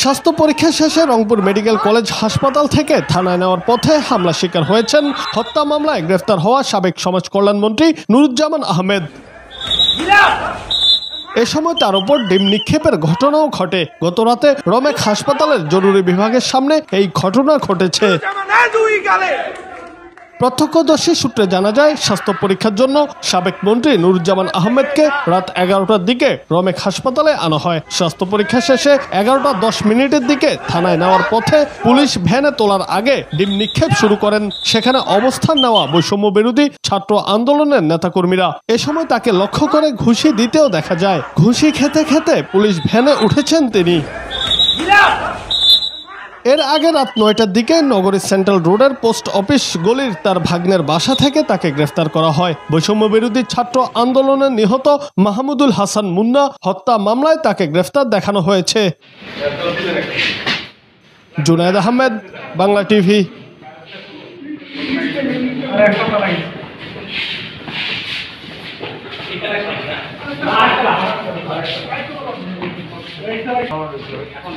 স্বাস্থ্য পরীক্ষা শেষে রংপুর মেডিকেল কলেজ হাসপাতাল থেকে থানায় নেওয়ার পথে হামলা শিকার হয়েছেন হত্যা মামলায় গ্রেফতার হওয়া সাবেক সমাজ কল্যাণমন্ত্রী নুরুজ্জামান আহমেদ। এ সময় তার উপর ডিম নিক্ষেপের ঘটনাও ঘটে। গতরাতে রমেক হাসপাতালের জরুরি বিভাগের সামনে এই ঘটনা ঘটেছে। প্রত্যক্ষদর্শী সূত্রে জানা যায়, স্বাস্থ্য পরীক্ষার জন্য সাবেক মন্ত্রী নুরুজ্জামান আহমেদকে রাত 11টার দিকে রমেক হাসপাতালে আনা হয়। স্বাস্থ্য পরীক্ষা শেষে 11:10 দিকে থানায় নেওয়ার পথে পুলিশ ভ্যানে তোলার আগে ডিম নিক্ষেপ শুরু করেন সেখানে অবস্থান নেওয়া বৈষম্য বিরোধী ছাত্র আন্দোলনের নেতাকর্মীরা। এ সময় তাকে লক্ষ্য করে ঘুষি দিতেও দেখা যায়। ঘুষি খেতে খেতে পুলিশ ভ্যানে উঠেছেন তিনি। এর আগে রাত 9টার দিকে নগরীর সেন্ট্রাল রোডের পোস্ট অফিস গলির তার ভাগ্নের বাসা থেকে তাকে গ্রেফতার করা হয়। বৈষম্য বিরোধী ছাত্র আন্দোলনে নিহত মাহমুদুল হাসান মুন্না হত্যা মামলায় তাকে গ্রেফতার দেখানো হয়েছে। জুনায়েদ আহমেদ, বাংলা টিভি। এখন